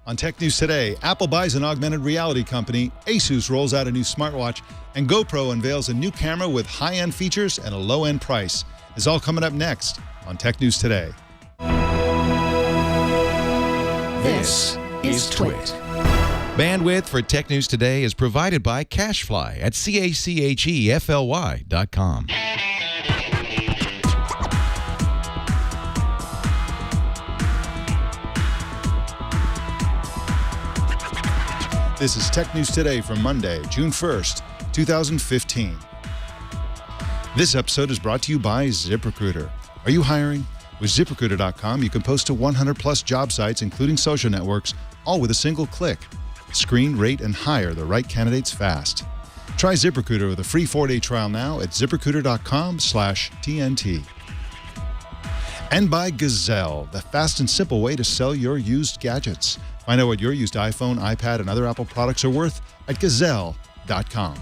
On Tech News Today, Apple buys an augmented reality company, ASUS rolls out a new smartwatch, and GoPro unveils a new camera with high-end features and a low-end price. It's all coming up next on Tech News Today. This is Twit. Bandwidth for Tech News Today is provided by CashFly at CACHEFLY.com. This is Tech News Today for Monday, June 1st, 2015. This episode is brought to you by ZipRecruiter. Are you hiring? With ZipRecruiter.com, you can post to 100-plus job sites, including social networks, all with a single click. Screen, rate, and hire the right candidates fast. Try ZipRecruiter with a free 4-day trial now at ZipRecruiter.com/TNT. And by Gazelle, the fast and simple way to sell your used gadgets. Find out what your used iPhone, iPad, and other Apple products are worth at Gazelle.com.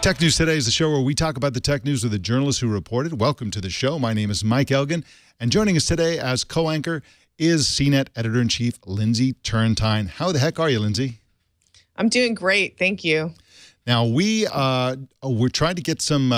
Tech News Today is the show where we talk about the tech news with the journalists who report it. Welcome to the show. My name is Mike Elgan, and joining us today as co-anchor is CNET Editor-in-Chief Lindsey Turrentine. How the heck are you, Lindsey? I'm doing great. Thank you. Now, we're trying to get some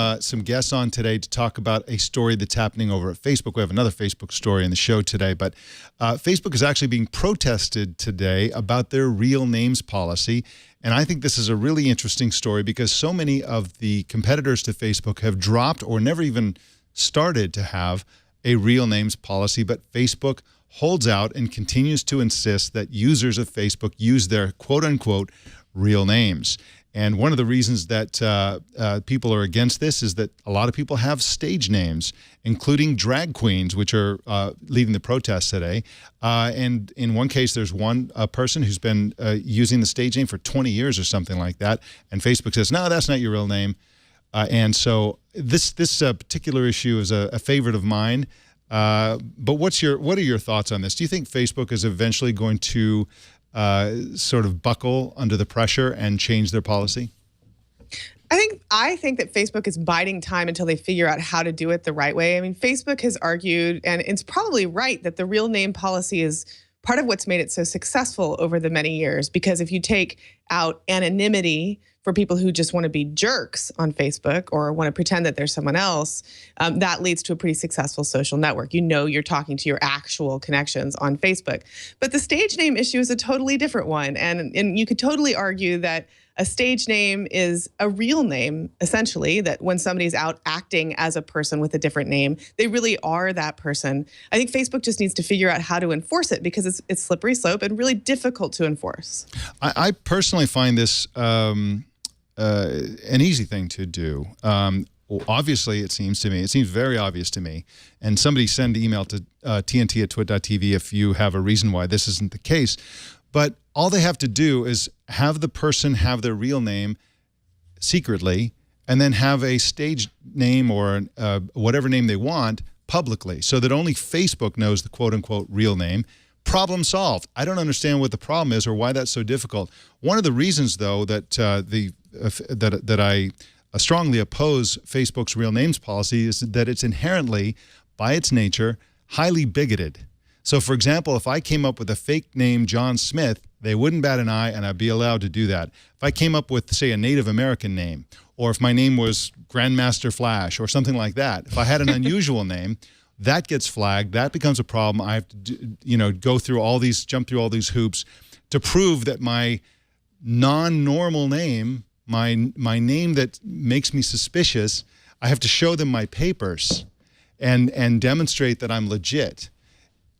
guests on today to talk about a story that's happening over at Facebook. We have another Facebook story in the show today, but Facebook is actually being protested today about their real names policy. And I think this is a really interesting story because so many of the competitors to Facebook have dropped or never even started to have a real names policy, but Facebook holds out and continues to insist that users of Facebook use their quote-unquote real names. And one of the reasons that people are against this is that a lot of people have stage names, including drag queens, which are leading the protests today. And in one case, there's one person who's been using the stage name for 20 years or something like that. And Facebook says, no, that's not your real name. And so this particular issue is a favorite of mine. But what are your thoughts on this? Do you think Facebook is eventually going to sort of buckle under the pressure and change their policy? I think that Facebook is biding time until they figure out how to do it the right way. I mean, Facebook has argued, and it's probably right, that the real name policy is part of what's made it so successful over the many years. Because if you take out anonymity for people who just want to be jerks on Facebook or want to pretend that they're someone else, that leads to a pretty successful social network. You know you're talking to your actual connections on Facebook. But the stage name issue is a totally different one. And you could totally argue that a stage name is a real name, essentially, that when somebody's out acting as a person with a different name, they really are that person. I think Facebook just needs to figure out how to enforce it because it's slippery slope and really difficult to enforce. I personally find this an easy thing to do. Obviously, it seems very obvious to me. And somebody send an email to tnt@twit.tv if you have a reason why this isn't the case. But all they have to do is have the person have their real name secretly and then have a stage name or whatever name they want publicly so that only Facebook knows the quote-unquote real name. Problem solved. I don't understand what the problem is or why that's so difficult. One of the reasons, though, that that I strongly oppose Facebook's real names policy is that it's inherently, by its nature, highly bigoted. So, for example, if I came up with a fake name, John Smith, they wouldn't bat an eye, and I'd be allowed to do that. If I came up with, say, a Native American name, or if my name was Grandmaster Flash or something like that, if I had an unusual name, that gets flagged. That becomes a problem. I have to, jump through all these hoops to prove that my non-normal name, my name that makes me suspicious, I have to show them my papers and demonstrate that I'm legit.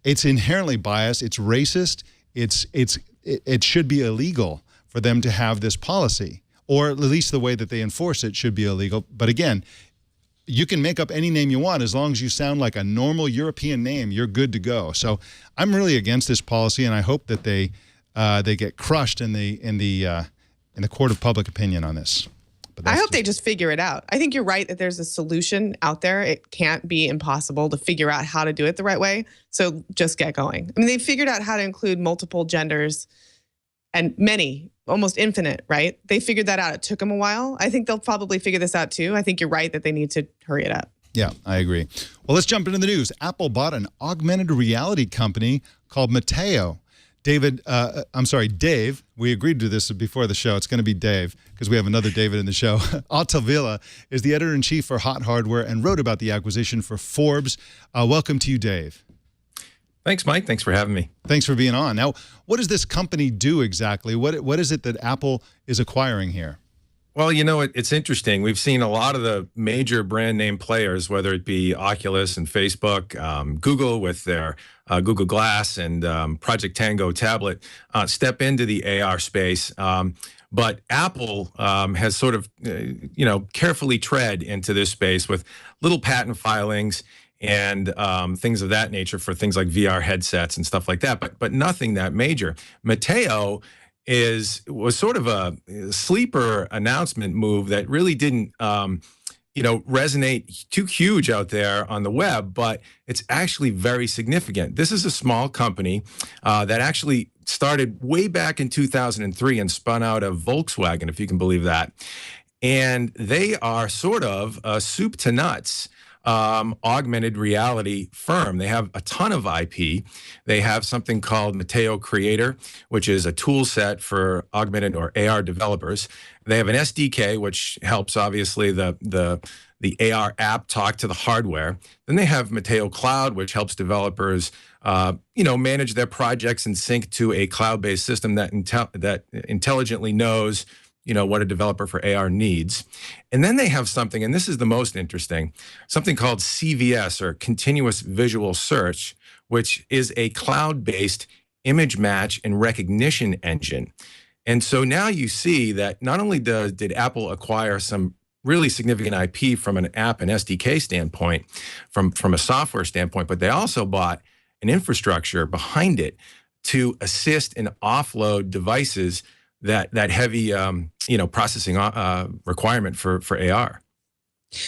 It's inherently biased. It's racist. It should be illegal for them to have this policy, or at least the way that they enforce it should be illegal. But again, you can make up any name you want as long as you sound like a normal European name. You're good to go. So I'm really against this policy, and I hope that they get crushed in the court of public opinion on this. I hope they just figure it out. I think you're right that there's a solution out there. It can't be impossible to figure out how to do it the right way. So just get going. I mean, they figured out how to include multiple genders and many, almost infinite, right? They figured that out. It took them a while. I think they'll probably figure this out too. I think you're right that they need to hurry it up. Yeah, I agree. Well, let's jump into the news. Apple bought an augmented reality company called Mateo. Dave, we agreed to this before the show. It's going to be Dave because we have another David in the show. Altavilla is the editor-in-chief for Hot Hardware and wrote about the acquisition for Forbes. Welcome to you, Dave. Thanks, Mike. Thanks for having me. Thanks for being on. Now, what does this company do exactly? What is it that Apple is acquiring here? Well, it's interesting. We've seen a lot of the major brand name players, whether it be Oculus and Facebook, Google with their Google Glass and Project Tango tablet, step into the AR space. But Apple has sort of, carefully tread into this space with little patent filings and things of that nature for things like VR headsets and stuff like that, but nothing that major. Mateo was sort of a sleeper announcement move that really didn't resonate too huge out there on the web, but it's actually very significant. This is a small company that actually started way back in 2003 and spun out of Volkswagen, if you can believe that. And they are sort of a soup to nuts augmented reality firm. They have a ton of IP. They have something called Mateo Creator, which is a tool set for augmented or AR developers. They have an SDK, which helps obviously the AR app talk to the hardware. Then they have Mateo Cloud, which helps developers manage their projects and sync to a cloud-based system that intelligently knows what a developer for AR needs. And then they have something, and this is the most interesting, something called CVS, or Continuous Visual Search, which is a cloud-based image match and recognition engine. And so now you see that not only did Apple acquire some really significant IP from an app and SDK standpoint, from a software standpoint, but they also bought an infrastructure behind it to assist and offload devices that heavy processing requirement for AR.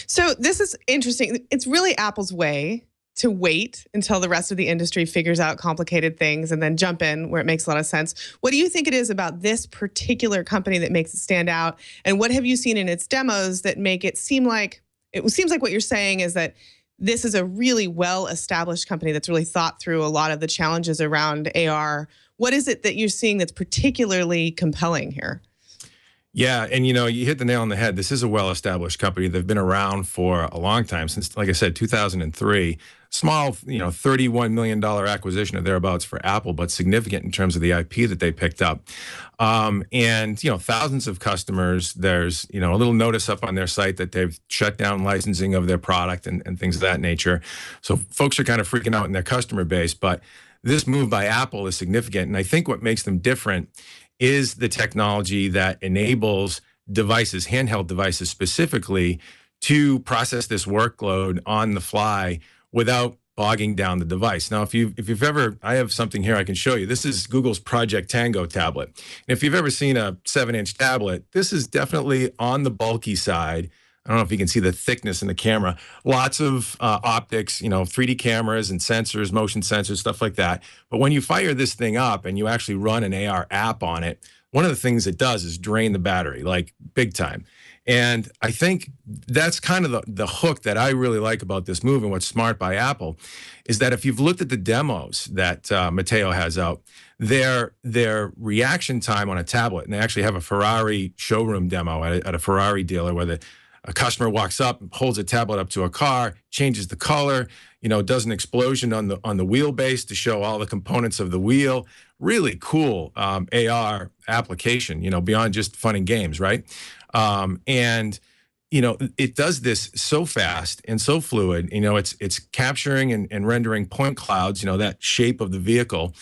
So this is interesting. It's really Apple's way to wait until the rest of the industry figures out complicated things and then jump in where it makes a lot of sense. What do you think it is about this particular company that makes it stand out? And what have you seen in its demos that make it seems like what you're saying is that this is a really well-established company that's really thought through a lot of the challenges around AR. What is it that you're seeing that's particularly compelling here? Yeah, and you hit the nail on the head. This is a well-established company. They've been around for a long time, since, like I said, 2003. Small, $31 million acquisition or thereabouts for Apple, but significant in terms of the IP that they picked up. And thousands of customers. There's, a little notice up on their site that they've shut down licensing of their product and things of that nature. So folks are kind of freaking out in their customer base, but this move by Apple is significant. And I think what makes them different is the technology that enables devices, handheld devices specifically, to process this workload on the fly without bogging down the device. Now, if you've ever, I have something here I can show you. This is Google's Project Tango tablet. And if you've ever seen a 7-inch tablet, this is definitely on the bulky side. I don't know if you can see the thickness in the camera. Lots of optics, 3D cameras and sensors, motion sensors, stuff like that. But when you fire this thing up and you actually run an AR app on it, one of the things it does is drain the battery, like big time. And I think that's kind of the hook that I really like about this move, and what's smart by Apple is that if you've looked at the demos that Mateo has out, their reaction time on a tablet, and they actually have a Ferrari showroom demo at a Ferrari dealer where a customer walks up, holds a tablet up to a car, changes the color, does an explosion on the wheelbase to show all the components of the wheel. Really cool AR application, beyond just fun and games, right? And it does this so fast and so fluid. It's capturing and rendering point clouds, that shape of the vehicle,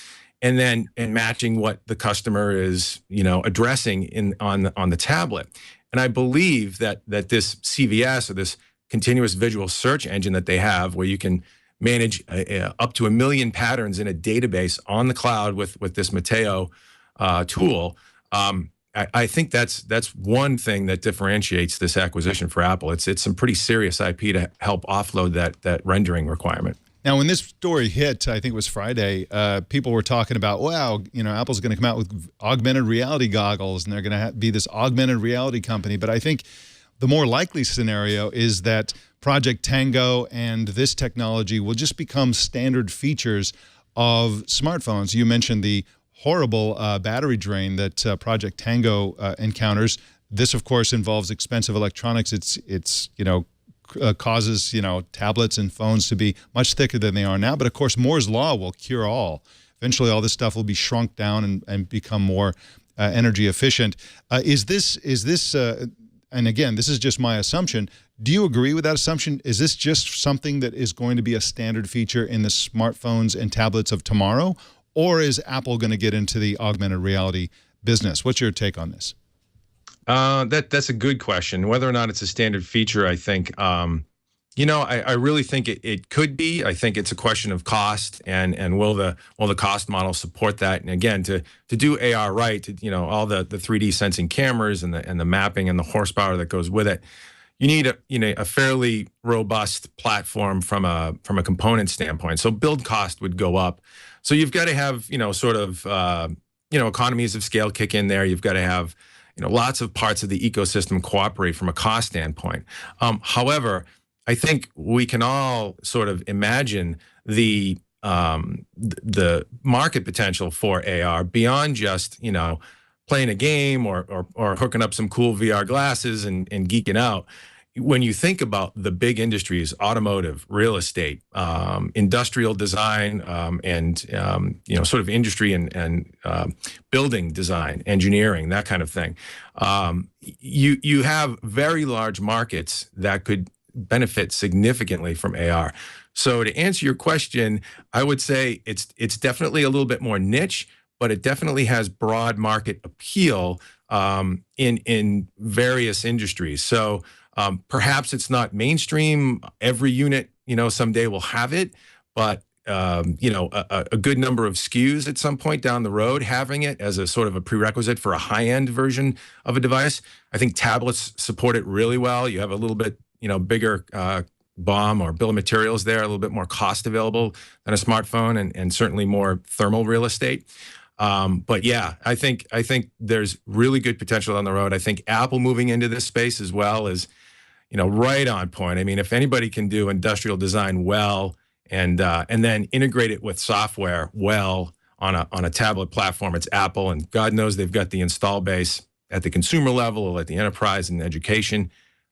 and matching what the customer is, addressing on the tablet. And I believe that this CVS, or this continuous visual search engine that they have, where you can manage up to 1 million patterns in a database on the cloud with this Mateo tool, I think that's one thing that differentiates this acquisition for Apple. It's some pretty serious IP to help offload that rendering requirement. Now, when this story hit, I think it was Friday, people were talking about, wow, Apple's going to come out with augmented reality goggles, and they're going to be this augmented reality company. But I think the more likely scenario is that Project Tango and this technology will just become standard features of smartphones. You mentioned the horrible battery drain that Project Tango encounters. This, of course, involves expensive electronics. It's causes tablets and phones to be much thicker than they are now. But of course, Moore's law will cure all. Eventually, all this stuff will be shrunk down and become more energy efficient. Is this? And again, this is just my assumption. Do you agree with that assumption? Is this just something that is going to be a standard feature in the smartphones and tablets of tomorrow, or is Apple going to get into the augmented reality business? What's your take on this? That's a good question. Whether or not it's a standard feature, I think, I really think it could be. I think it's a question of cost, and will the cost model support that? And again, to do AR right, all the 3D sensing cameras and the mapping and the horsepower that goes with it, you need a fairly robust platform from a component standpoint. So build cost would go up. So you've got to have economies of scale kick in there. You've got to have lots of parts of the ecosystem cooperate from a cost standpoint. However, I think we can all sort of imagine the market potential for AR beyond just playing a game or hooking up some cool VR glasses and geeking out. When you think about the big industries, automotive, real estate, industrial design, and sort of industry and building design, engineering, that kind of thing, you have very large markets that could benefit significantly from AR. So to answer your question, I would say it's definitely a little bit more niche, but it definitely has broad market appeal in various industries. So perhaps it's not mainstream. Every unit, someday will have it, but a good number of SKUs at some point down the road, having it as a sort of a prerequisite for a high-end version of a device. I think tablets support it really well. You have a little bit, bigger BOM or bill of materials there, a little bit more cost available than a smartphone, and certainly more thermal real estate. But yeah, I think there's really good potential on the road. I think Apple moving into this space as well is, right on point. I mean, if anybody can do industrial design well and then integrate it with software well on a tablet platform, it's Apple. And God knows they've got the install base at the consumer level, at the enterprise and education.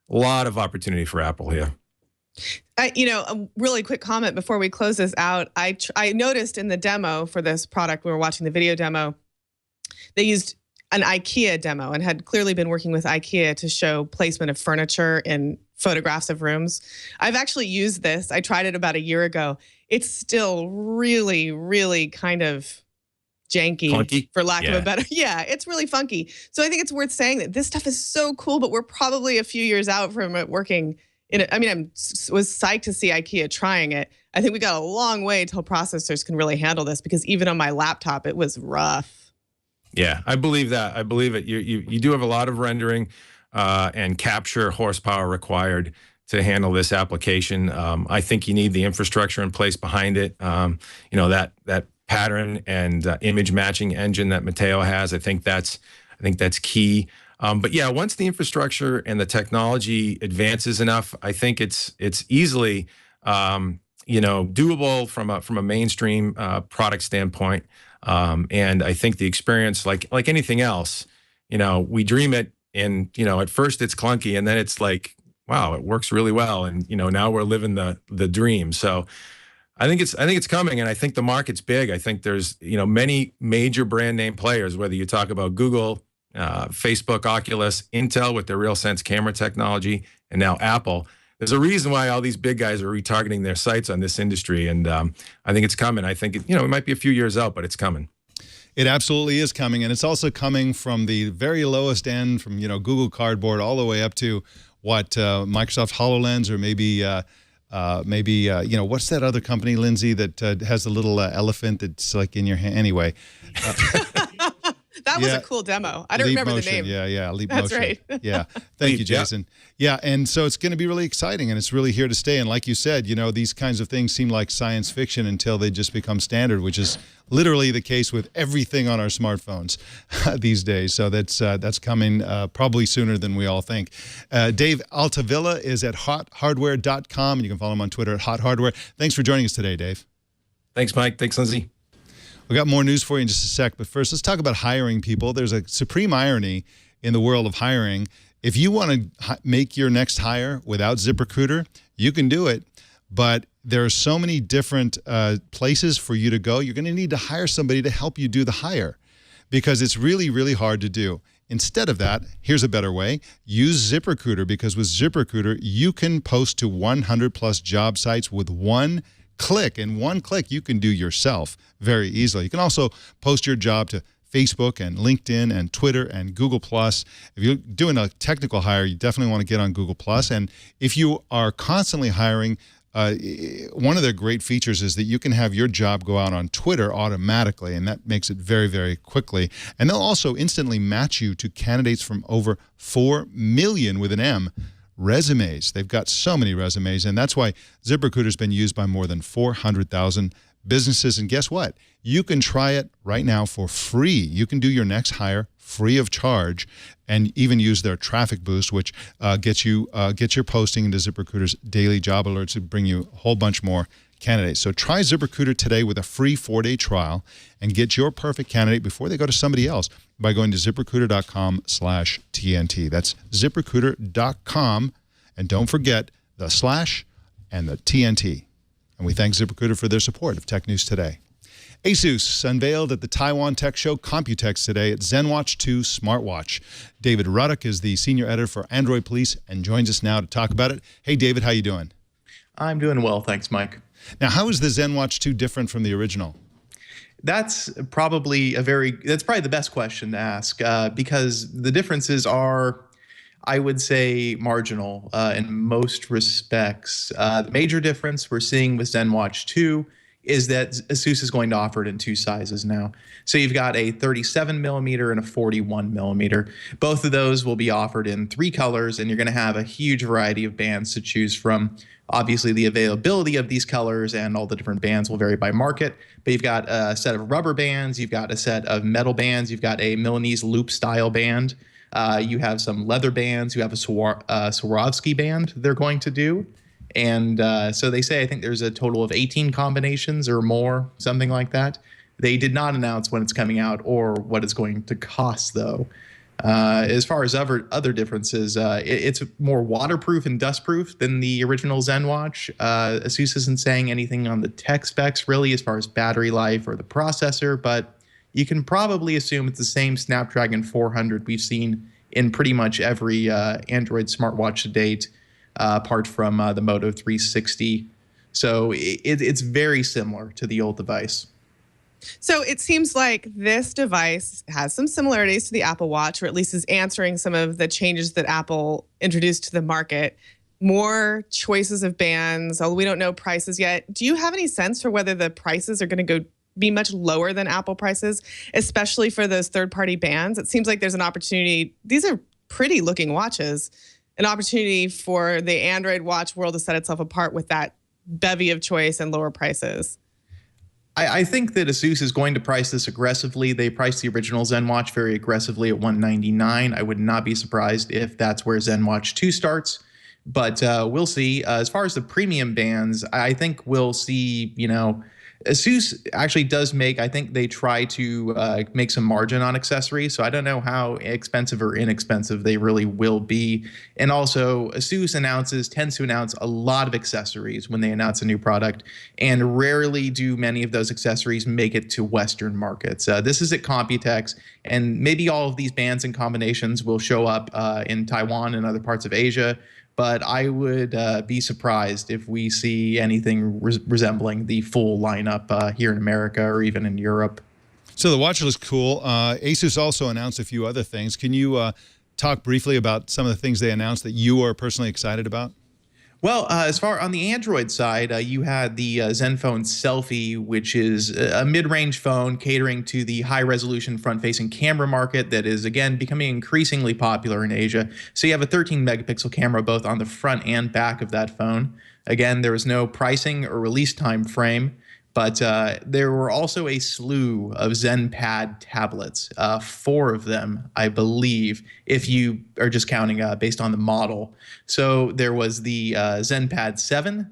A lot of opportunity for Apple here. A really quick comment before we close this out. I noticed in the demo for this product, we were watching the video demo, they used an IKEA demo and had clearly been working with IKEA to show placement of furniture in photographs of rooms. I've actually used this. I tried it about a year ago. It's still really, really kind of janky, funky, for lack of a better. Yeah, it's really funky. So I think it's worth saying that this stuff is so cool, but we're probably a few years out from it working in it. I mean, was psyched to see IKEA trying it. I think we got a long way till processors can really handle this, because even on my laptop, it was rough. Yeah, I believe that. I believe it. You do have a lot of rendering and capture horsepower required to handle this application. I think you need the infrastructure in place behind it. That pattern and image matching engine that Mateo has. I think that's key. But yeah, once the infrastructure and the technology advances enough, I think it's easily doable from a mainstream product standpoint. And I think the experience, like anything else, we dream it, and at first it's clunky, and then it's like, wow, it works really well, and now we're living the dream. So I think it's coming, and I think the market's big. I think there's many major brand name players, whether you talk about Google, Facebook, Oculus, Intel with their RealSense camera technology, and now Apple. There's a reason why all these big guys are retargeting their sights on this industry, and I think it's coming. I think it might be a few years out, but it's coming. It absolutely is coming, and it's also coming from the very lowest end, from Google Cardboard all the way up to what Microsoft HoloLens, or maybe what's that other company, Lindsey, that has a little elephant that's like in your hand? Anyway. That That was a cool demo. I don't remember motion. the name. Yeah, Leap That's Motion. right. Yeah. Thank you, Leap, Jason. Yeah, and so it's going to be really exciting, and it's really here to stay. And like you said, you know, these kinds of things seem like science fiction until they just become standard, which is literally the case with everything on our smartphones these days. So that's coming probably sooner than we all think. Dave Altavilla is at hothardware.com, and you can follow him on Twitter at hothardware. Thanks for joining us today, Dave. Thanks, Mike. Thanks, Lindsey. We got more news for you in just a sec, but first let's talk about hiring people. There's a supreme irony in the world of hiring. If you want to make your next hire without ZipRecruiter, you can do it, but there are so many different places for you to go. You're going to need to hire somebody to help you do the hire because it's really, really hard to do. Instead of that, here's a better way. Use ZipRecruiter, because with ZipRecruiter, you can post to 100 plus job sites with one click. In one click, you can do yourself very easily. You can also post your job to Facebook and LinkedIn and Twitter and Google+. If you're doing a technical hire, you definitely want to get on Google+. And if you are constantly hiring, one of their great features is that you can have your job go out on Twitter automatically, and that makes it very, very quickly. And they'll also instantly match you to candidates from over 4 million with an M resumes. They've got so many resumes, and that's why ZipRecruiter's been used by more than 400,000 businesses. And guess what? You can try it right now for free. You can do your next hire free of charge, and even use their traffic boost, which gets your posting into ZipRecruiter's daily job alerts to bring you a whole bunch more candidates. So try ZipRecruiter today with a free 4-day trial and get your perfect candidate before they go to somebody else by going to ZipRecruiter.com/TNT. That's ZipRecruiter.com, and don't forget the slash and the TNT. And we thank ZipRecruiter for their support of Tech News Today. ASUS unveiled at the Taiwan Tech Show Computex today its ZenWatch 2 smartwatch. David Ruddock is the senior editor for Android Police and joins us now to talk about it. Hey, David, how you doing? I'm doing well, thanks, Mike. Now, how is the ZenWatch 2 different from the original? That's probably the best question to ask because the differences are, I would say, marginal in most respects. The major difference we're seeing with ZenWatch 2 is that ASUS is going to offer it in 2 sizes now. So you've got a 37 millimeter and a 41 millimeter. Both of those will be offered in 3 colors, and you're going to have a huge variety of bands to choose from. Obviously, the availability of these colors and all the different bands will vary by market, but you've got a set of rubber bands, you've got a set of metal bands, you've got a Milanese loop style band, you have some leather bands, you have a Swarovski band they're going to do. And so they say, I think there's a total of 18 combinations or more, something like that. They did not announce when it's coming out or what it's going to cost, though. As far as other differences, it's more waterproof and dustproof than the original ZenWatch. ASUS isn't saying anything on the tech specs, really, as far as battery life or the processor, but you can probably assume it's the same Snapdragon 400 we've seen in pretty much every Android smartwatch to date, apart from the Moto 360. So it's very similar to the old device. So it seems like this device has some similarities to the Apple Watch, or at least is answering some of the changes that Apple introduced to the market. More choices of bands, although we don't know prices yet. Do you have any sense for whether the prices are going to be much lower than Apple prices, especially for those third-party bands? It seems like there's an opportunity. These are pretty looking watches. An opportunity for the Android watch world to set itself apart with that bevy of choice and lower prices. I think that ASUS is going to price this aggressively. They priced the original ZenWatch very aggressively at $199. I would not be surprised if that's where ZenWatch 2 starts, but we'll see. As far as the premium bands, I think we'll see, ASUS actually does I think they try to make some margin on accessories, so I don't know how expensive or inexpensive they really will be. And also, ASUS tends to announce a lot of accessories when they announce a new product, and rarely do many of those accessories make it to Western markets. This is at Computex, and maybe all of these bands and combinations will show up in Taiwan and other parts of Asia, but I would be surprised if we see anything resembling the full lineup here in America or even in Europe. So the watch looks cool. ASUS also announced a few other things. Can you talk briefly about some of the things they announced that you are personally excited about? Well, as far on the Android side, you had the Zenfone Selfie, which is a mid-range phone catering to the high-resolution front-facing camera market that is, again, becoming increasingly popular in Asia. So you have a 13-megapixel camera both on the front and back of that phone. Again, there was no pricing or release time frame, but there were also a slew of ZenPad tablets, 4 of them, I believe, if you are just counting based on the model. So there was the ZenPad 7.0,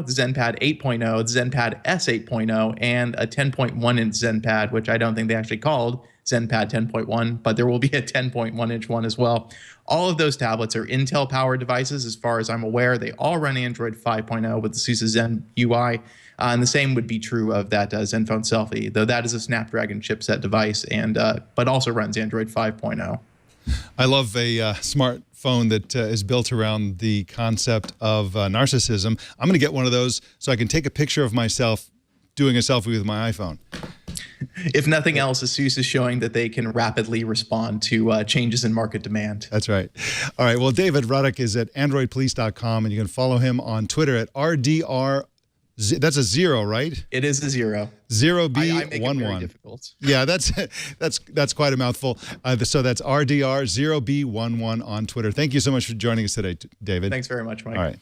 the ZenPad 8.0, the ZenPad S 8.0, and a 10.1-inch ZenPad, which I don't think they actually called ZenPad 10.1, but there will be a 10.1-inch one as well. All of those tablets are Intel-powered devices, as far as I'm aware. They all run Android 5.0 with the ASUS Zen UI. And the same would be true of that Zenfone Selfie, though that is a Snapdragon chipset device, and but also runs Android 5.0. I love a smartphone that is built around the concept of narcissism. I'm going to get one of those so I can take a picture of myself doing a selfie with my iPhone. If nothing else, ASUS is showing that they can rapidly respond to changes in market demand. That's right. All right. Well, David Ruddock is at androidpolice.com, and you can follow him on Twitter at RDR. That's a 0, right? It is a 0. 0B11. I make it very difficult. Yeah, that's quite a mouthful. So that's RDR 0B11 on Twitter. Thank you so much for joining us today, David. Thanks very much, Mike. All right.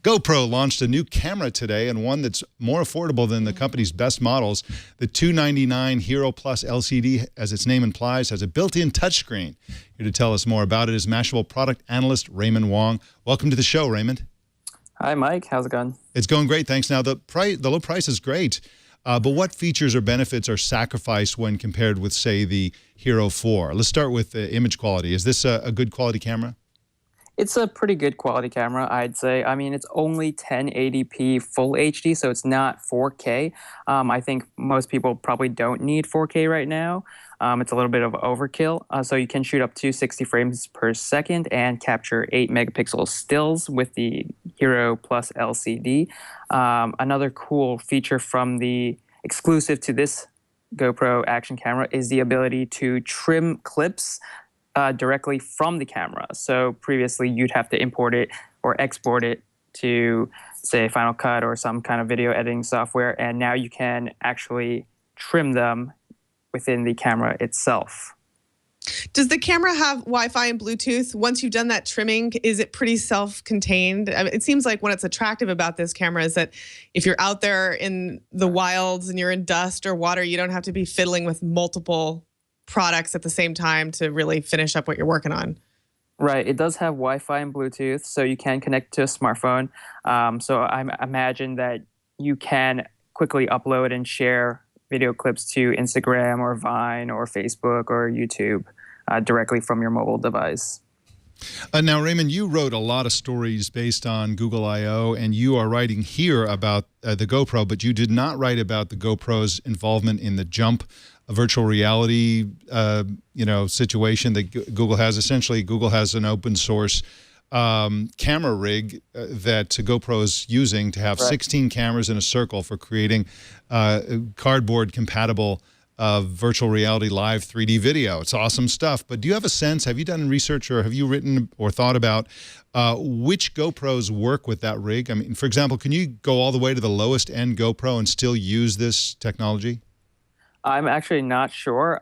GoPro launched a new camera today, and one that's more affordable than the company's best models. The $299 Hero Plus LCD, as its name implies, has a built-in touchscreen. Here to tell us more about it is Mashable product analyst Raymond Wong. Welcome to the show, Raymond. Hi, Mike. How's it going? It's going great, thanks. Now, the low price is great, but what features or benefits are sacrificed when compared with, say, the Hero 4? Let's start with image quality. Is this a good quality camera? It's a pretty good quality camera, I'd say. I mean, it's only 1080p full HD, so it's not 4K. I think most people probably don't need 4K right now. It's a little bit of overkill. So you can shoot up to 60 frames per second and capture 8-megapixel stills with the Hero Plus LCD. Another cool feature from the exclusive to this GoPro action camera is the ability to trim clips directly from the camera. So previously you'd have to import it or export it to, say, Final Cut or some kind of video editing software, and now you can actually trim them within the camera itself. Does the camera have Wi-Fi and Bluetooth? Once you've done that trimming, is it pretty self-contained? I mean, it seems like what's attractive about this camera is that if you're out there in the wilds and you're in dust or water, you don't have to be fiddling with multiple products at the same time to really finish up what you're working on. Right. It does have Wi-Fi and Bluetooth, so you can connect to a smartphone. So I imagine that you can quickly upload and share video clips to Instagram or Vine or Facebook or YouTube directly from your mobile device. Now, Raymond, you wrote a lot of stories based on Google I/O, and you are writing here about the GoPro, but you did not write about the GoPro's involvement in the Jump, a virtual reality, situation that Google has. Essentially, Google has an open source camera rig that GoPro is using to have 16 cameras in a circle for creating cardboard compatible virtual reality live 3D video. It's awesome stuff. But do you have a sense, have you done research or have you written or thought about which GoPros work with that rig? I mean, for example, can you go all the way to the lowest end GoPro and still use this technology? I'm actually not sure.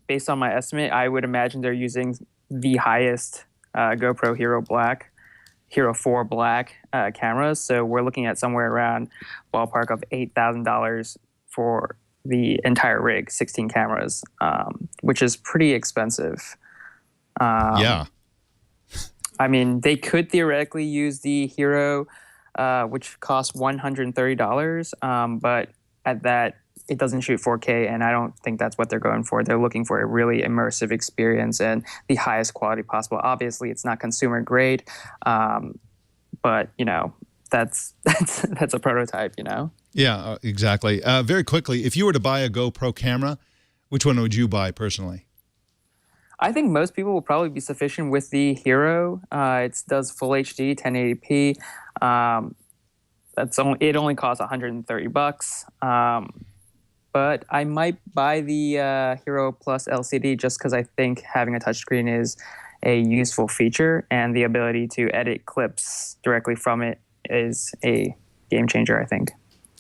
Based on my estimate, I would imagine they're using the highest GoPro Hero 4 Black cameras. So we're looking at somewhere around ballpark of $8,000 for the entire rig, 16 cameras, which is pretty expensive. Yeah. I mean, they could theoretically use the Hero, which costs $130, but at that, it doesn't shoot 4K, and I don't think that's what they're going for. They're looking for a really immersive experience and the highest quality possible. Obviously, it's not consumer grade, but that's a prototype, Yeah, exactly. Very quickly, if you were to buy a GoPro camera, which one would you buy personally? I think most people will probably be sufficient with the Hero. It does full HD, 1080p. It only costs $130. But I might buy the Hero Plus LCD just because I think having a touchscreen is a useful feature, and the ability to edit clips directly from it is a game changer, I think.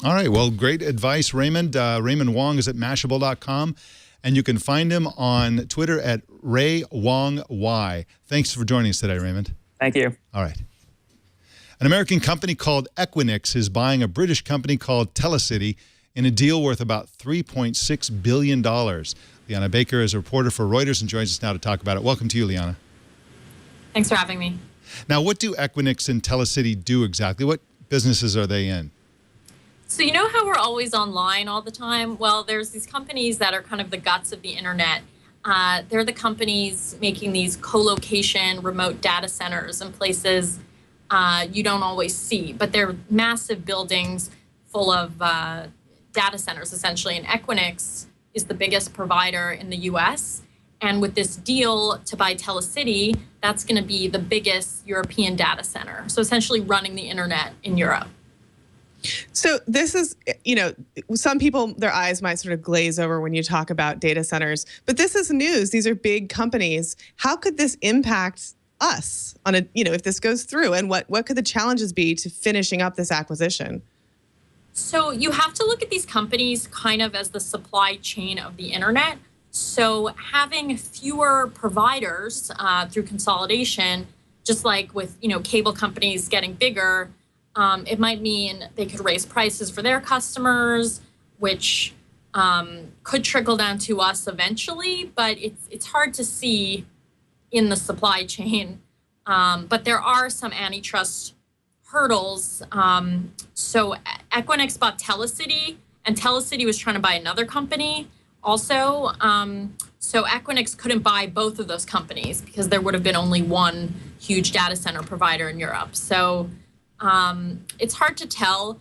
All right. Well, great advice, Raymond. Raymond Wong is at Mashable.com, and you can find him on Twitter at RayWongY. Thanks for joining us today, Raymond. Thank you. All right. An American company called Equinix is buying a British company called Telecity in a deal worth about $3.6 billion. Liana Baker is a reporter for Reuters and joins us now to talk about it. Welcome to you, Liana. Thanks for having me. Now, what do Equinix and Telecity do exactly? What businesses are they in? So you know how we're always online all the time? Well, there's these companies that are kind of the guts of the internet. They're the companies making these co-location remote data centers in places you don't always see, but they're massive buildings full of data centers, essentially. And Equinix is the biggest provider in the US. And with this deal to buy Telecity, that's going to be the biggest European data center. So essentially running the internet in Europe. So this is, some people, their eyes might sort of glaze over when you talk about data centers, but this is news. These are big companies. How could this impact us on if this goes through, and what could the challenges be to finishing up this acquisition? So you have to look at these companies kind of as the supply chain of the internet. So having fewer providers through consolidation, just like with, cable companies getting bigger, it might mean they could raise prices for their customers, which could trickle down to us eventually, but it's hard to see in the supply chain. But there are some antitrust hurdles. So Equinix bought Telecity, and Telecity was trying to buy another company also. So Equinix couldn't buy both of those companies because there would have been only one huge data center provider in Europe. So it's hard to tell.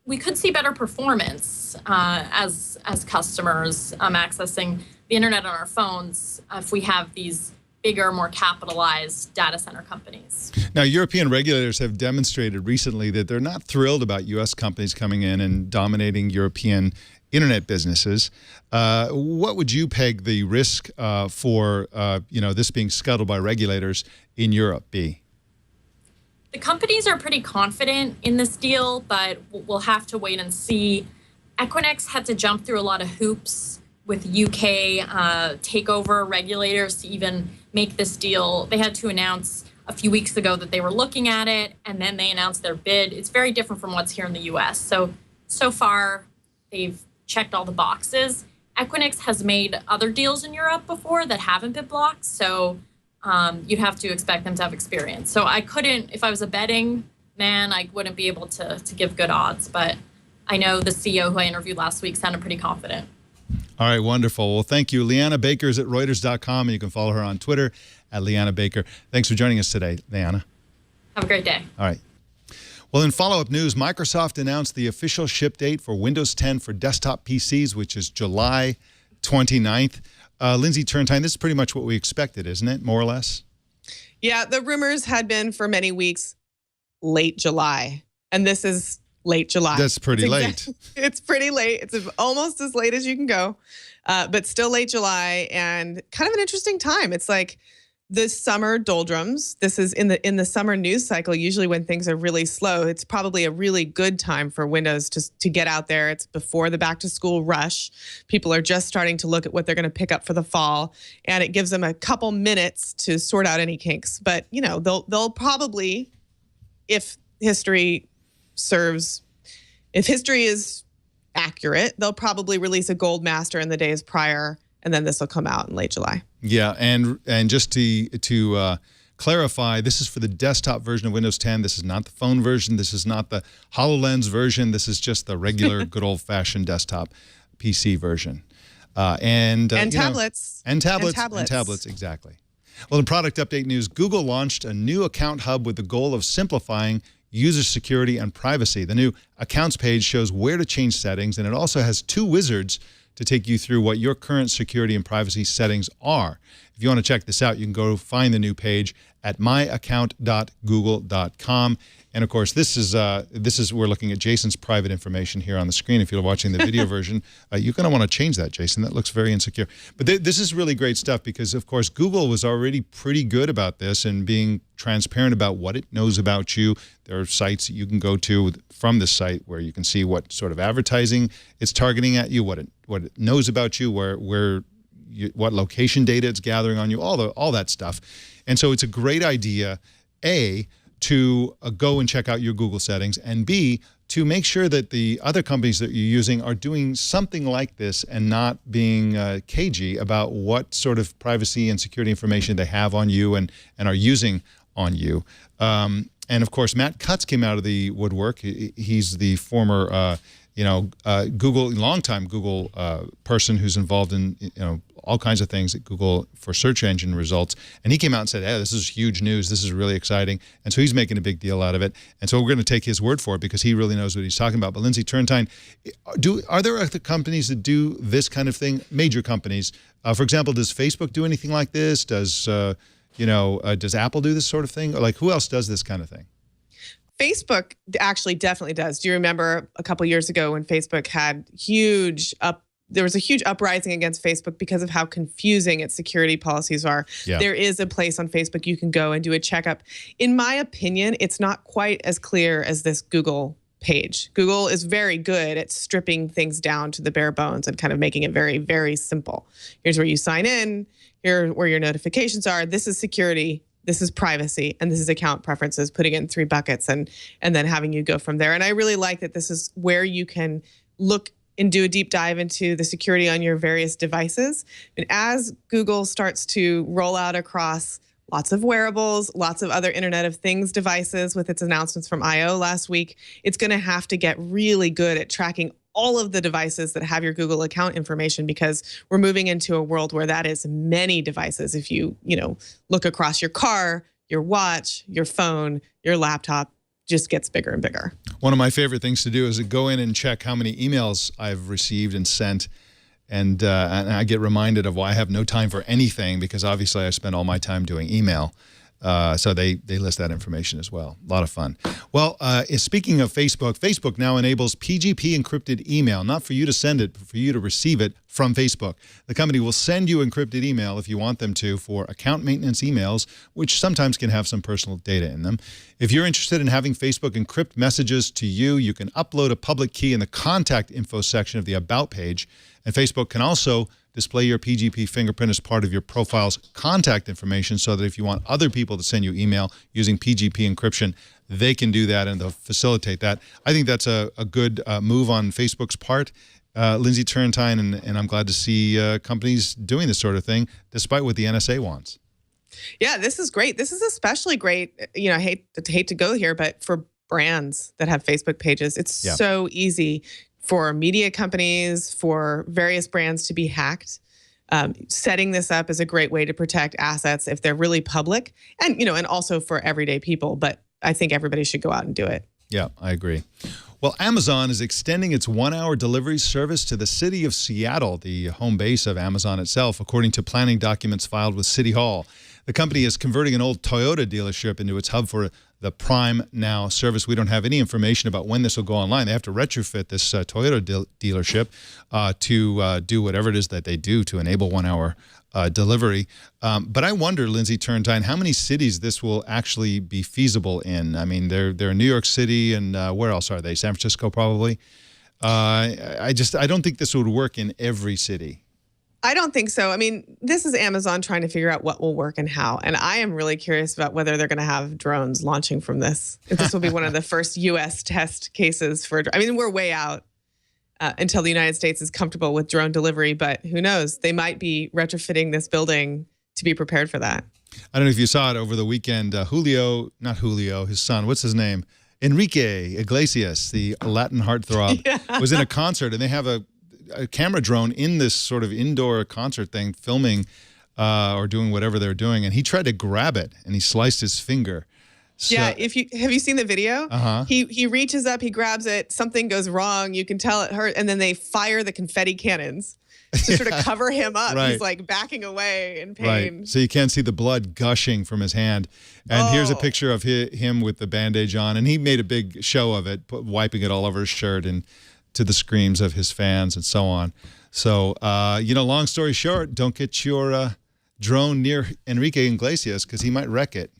We could see better performance as customers accessing the internet on our phones if we have these bigger, more capitalized data center companies. Now, European regulators have demonstrated recently that they're not thrilled about U.S. companies coming in and dominating European internet businesses. What would you peg the risk for this being scuttled by regulators in Europe be? The companies are pretty confident in this deal, but we'll have to wait and see. Equinix had to jump through a lot of hoops with UK takeover regulators to even make this deal. They had to announce a few weeks ago that they were looking at it, and then they announced their bid. It's very different from what's here in the US. So far, they've checked all the boxes. Equinix has made other deals in Europe before that haven't been blocked, so you'd have to expect them to have experience. So I couldn't, if I was a betting man, I wouldn't be able to give good odds, but I know the CEO who I interviewed last week sounded pretty confident. All right, wonderful. Well, thank you. Liana Baker is at Reuters.com, and you can follow her on Twitter at Liana Baker. Thanks for joining us today, Liana. Have a great day. All right. Well, in follow-up news, Microsoft announced the official ship date for Windows 10 for desktop PCs, which is July 29th. Lindsey, Turrentine, this is pretty much what we expected, isn't it, more or less? Yeah, the rumors had been for many weeks late July, and this is late July. That's pretty late. It's pretty late. It's almost as late as you can go, but still late July, and kind of an interesting time. It's like the summer doldrums. This is in the summer news cycle. Usually when things are really slow, it's probably a really good time for Windows to get out there. It's before the back to school rush. People are just starting to look at what they're going to pick up for the fall, and it gives them a couple minutes to sort out any kinks. But they'll probably, if history is accurate, they'll probably release a gold master in the days prior, and then this will come out in late July. Yeah, and just to clarify, this is for the desktop version of Windows 10. This is not the phone version. This is not the HoloLens version. This is just the regular, good old-fashioned desktop PC version. And tablets. And tablets, exactly. Well, in product update news, Google launched a new account hub with the goal of simplifying user security and privacy. The new accounts page shows where to change settings, and it also has two wizards to take you through what your current security and privacy settings are. If you want to check this out, you can go find the new page at myaccount.google.com. And of course, this is we're looking at Jason's private information here on the screen. If you're watching the video version, you're going to want to change that, Jason. That looks very insecure. But this is really great stuff because, of course, Google was already pretty good about this and being transparent about what it knows about you. There are sites that you can go to from this site where you can see what sort of advertising it's targeting at you, what it knows about you, what location data it's gathering on you, all that stuff. And so it's a great idea, A, to go and check out your Google settings, and B, to make sure that the other companies that you're using are doing something like this and not being cagey about what sort of privacy and security information they have on you and are using on you. And of course, Matt Cutts came out of the woodwork. He's the former longtime Google person who's involved in all kinds of things at Google for search engine results. And he came out and said, hey, this is huge news. This is really exciting. And so he's making a big deal out of it. And so we're going to take his word for it because he really knows what he's talking about. But Lindsey Turrentine, are there other companies that do this kind of thing? Major companies. For example, does Facebook do anything like this? Does Apple do this sort of thing? Or like, who else does this kind of thing? Facebook actually definitely does. Do you remember a couple years ago when Facebook had there was a huge uprising against Facebook because of how confusing its security policies are. Yeah. There is a place on Facebook you can go and do a checkup. In my opinion, it's not quite as clear as this Google page. Google is very good at stripping things down to the bare bones and kind of making it very, very simple. Here's where you sign in. Here where your notifications are. This is security. This is privacy, and this is account preferences, putting it in 3 buckets and then having you go from there. And I really like that this is where you can look and do a deep dive into the security on your various devices. And as Google starts to roll out across lots of wearables, lots of other Internet of Things devices with its announcements from I/O last week, it's going to have to get really good at tracking all of the devices that have your Google account information, because we're moving into a world where that is many devices. If you look across your car, your watch, your phone, your laptop, just gets bigger and bigger. One of my favorite things to do is to go in and check how many emails I've received and sent. And I get reminded of why I have no time for anything, because obviously I spend all my time doing email. So they list that information as well. A lot of fun. Well, speaking of Facebook, Facebook now enables PGP encrypted email, not for you to send it, but for you to receive it from Facebook. The company will send you encrypted email if you want them to for account maintenance emails, which sometimes can have some personal data in them. If you're interested in having Facebook encrypt messages to you, you can upload a public key in the contact info section of the About page. And Facebook can also display your PGP fingerprint as part of your profile's contact information, so that if you want other people to send you email using PGP encryption, they can do that and they'll facilitate that. I think that's a good move on Facebook's part, Lindsey Turrentine, and I'm glad to see companies doing this sort of thing, despite what the NSA wants. Yeah, this is great. This is especially great. I hate to go here, but for brands that have Facebook pages, it's so easy for media companies, for various brands to be hacked. Setting this up is a great way to protect assets if they're really public, and and also for everyday people. But I think everybody should go out and do it. Yeah, I agree. Well, Amazon is extending its 1-hour delivery service to the city of Seattle, the home base of Amazon itself, according to planning documents filed with City Hall. The company is converting an old Toyota dealership into its hub for the Prime Now service. We don't have any information about when this will go online. They have to retrofit this Toyota dealership to do whatever it is that they do to enable 1-hour delivery. But I wonder, Lindsey Turrentine, how many cities this will actually be feasible in? I mean, they're in New York City, and where else are they? San Francisco, probably. I don't think this would work in every city. I don't think so. I mean, this is Amazon trying to figure out what will work and how. And I am really curious about whether they're going to have drones launching from this. If this will be one of the first U.S. test cases for, I mean, we're way out until the United States is comfortable with drone delivery, but who knows? They might be retrofitting this building to be prepared for that. I don't know if you saw it over the weekend. His son, what's his name? Enrique Iglesias, the Latin heartthrob, was in a concert, and they have a camera drone in this sort of indoor concert thing filming or doing whatever they're doing, and he tried to grab it and he sliced his finger. So, Yeah, have you seen the video? He reaches up, he grabs it, something goes wrong. You can tell it hurt, and then they fire the confetti cannons to sort of cover him up. Right. He's like backing away in pain. Right. So you can't see the blood gushing from his hand. And here's a picture of him with the bandage on, and he made a big show of it, wiping it all over his shirt and to the screams of his fans and so on. So, long story short, don't get your drone near Enrique Iglesias because he might wreck it.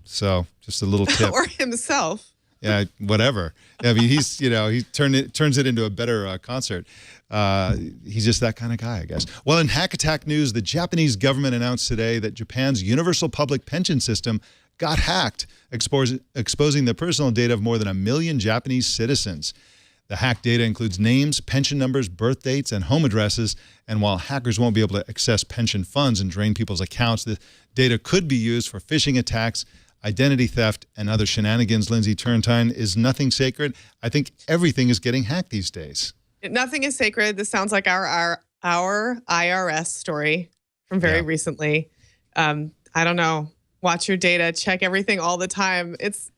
So just a little tip. Or himself. Yeah, whatever. I mean, he turns it into a better concert. He's just that kind of guy, I guess. Well, in hack attack news, the Japanese government announced today that Japan's universal public pension system got hacked, exposing the personal data of more than 1 million Japanese citizens. The hacked data includes names, pension numbers, birth dates, and home addresses. And while hackers won't be able to access pension funds and drain people's accounts, the data could be used for phishing attacks, identity theft, and other shenanigans. Lindsey, Turrentine, is nothing sacred. I think everything is getting hacked these days. Nothing is sacred. This sounds like our IRS story from very recently. I don't know. Watch your data. Check everything all the time. It's,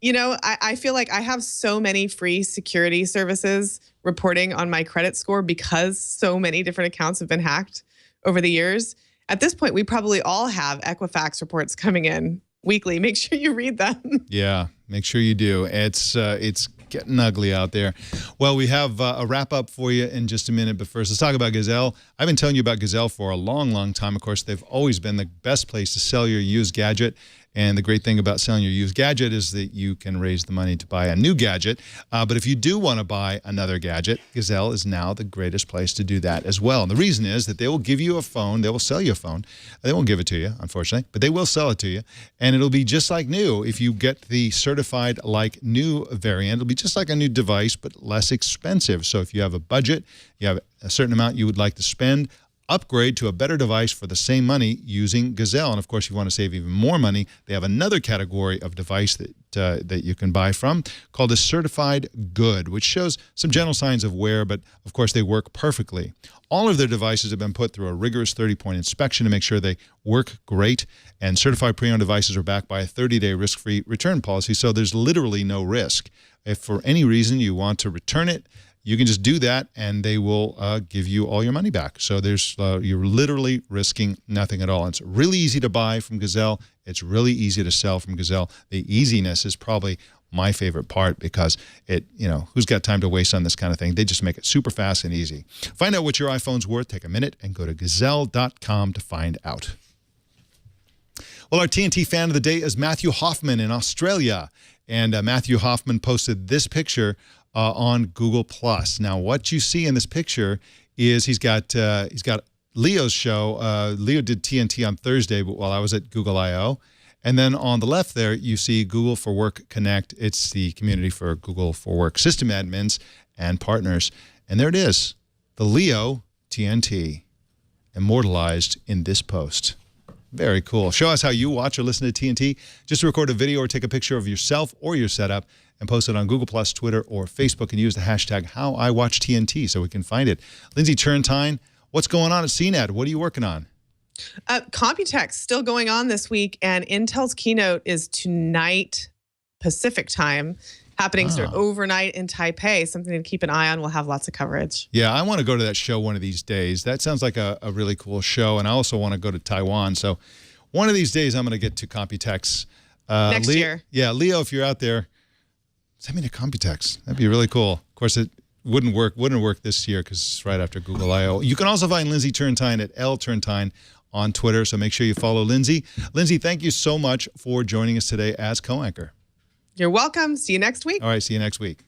I feel like I have so many free security services reporting on my credit score because so many different accounts have been hacked over the years. At this point, we probably all have Equifax reports coming in weekly. Make sure you read them. Yeah, make sure you do. It's getting ugly out there. Well, we have a wrap up for you in just a minute, but first let's talk about Gazelle. I've been telling you about Gazelle for a long, long time. Of course, they've always been the best place to sell your used gadget. And the great thing about selling your used gadget is that you can raise the money to buy a new gadget. But if you do want to buy another gadget, Gazelle is now the greatest place to do that as well. And the reason is that they will give you a phone. They will sell you a phone. They won't give it to you, unfortunately, but they will sell it to you. And it'll be just like new. If you get the certified like new variant, it'll be just like a new device, but less expensive. So if you have a budget, you have a certain amount you would like to spend, upgrade to a better device for the same money using Gazelle. And of course, if you want to save even more money, they have another category of device that you can buy from called a certified good, which shows some general signs of wear, but of course they work perfectly. All of their devices have been put through a rigorous 30-point inspection to make sure they work great. And certified pre-owned devices are backed by a 30-day risk-free return policy, so there's literally no risk. If for any reason you want to return it, you can just do that, and they will give you all your money back. So you're literally risking nothing at all. And it's really easy to buy from Gazelle. It's really easy to sell from Gazelle. The easiness is probably my favorite part because who's got time to waste on this kind of thing? They just make it super fast and easy. Find out what your iPhone's worth. Take a minute and go to gazelle.com to find out. Well, our TNT fan of the day is Matthew Hoffman in Australia. And Matthew Hoffman posted this picture on Google+. Now, what you see in this picture is he's got Leo's show. Leo did TNT on Thursday, but while I was at Google I/O. And then on the left there, you see Google for Work Connect. It's the community for Google for Work system admins and partners. And there it is, the Leo TNT, immortalized in this post. Very cool. Show us how you watch or listen to TNT. Just record a video or take a picture of yourself or your setup and post it on Google+, Twitter, or Facebook, and use the hashtag HowIWatchTNT so we can find it. Lindsey, Turrentine, what's going on at CNET? What are you working on? Computex still going on this week, and Intel's keynote is tonight Pacific time, happening sort of overnight in Taipei. Something to keep an eye on. We'll have lots of coverage. Yeah, I want to go to that show one of these days. That sounds like a really cool show, and I also want to go to Taiwan. So one of these days, I'm going to get to Computex. Next year. Yeah, Leo, if you're out there, send me to Computex. That'd be really cool. Of course, it wouldn't work this year because it's right after Google I/O. You can also find Lindsey Turrentine at LTurrentine on Twitter, so make sure you follow Lindsey. Lindsey, thank you so much for joining us today as co-anchor. You're welcome. See you next week. All right, see you next week.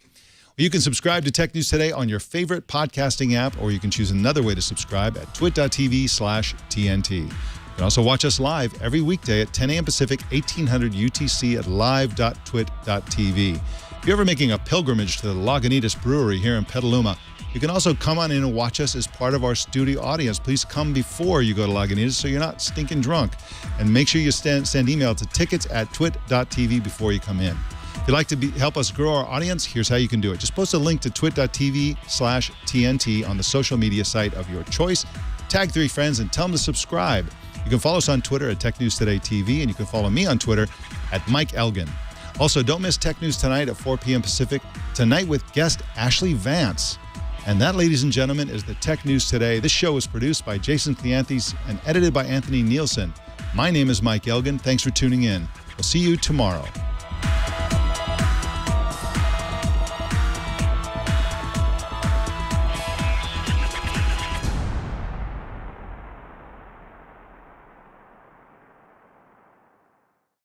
Well, you can subscribe to Tech News Today on your favorite podcasting app, or you can choose another way to subscribe at twit.tv/TNT. You can also watch us live every weekday at 10 a.m. Pacific, 1800 UTC at live.twit.tv. If you're ever making a pilgrimage to the Lagunitas Brewery here in Petaluma, you can also come on in and watch us as part of our studio audience. Please come before you go to Lagunitas so you're not stinking drunk. And make sure you send email to tickets@twit.tv before you come in. If you'd like to help us grow our audience, here's how you can do it. Just post a link to twit.tv/TNT on the social media site of your choice. Tag 3 friends and tell them to subscribe. You can follow us on Twitter at Tech News Today TV, and you can follow me on Twitter at Mike Elgan. Also, don't miss Tech News Tonight at 4 p.m. Pacific, tonight with guest Ashley Vance. And that, ladies and gentlemen, is the Tech News Today. This show is produced by Jason Cleanthes and edited by Anthony Nielsen. My name is Mike Elgan. Thanks for tuning in. We'll see you tomorrow.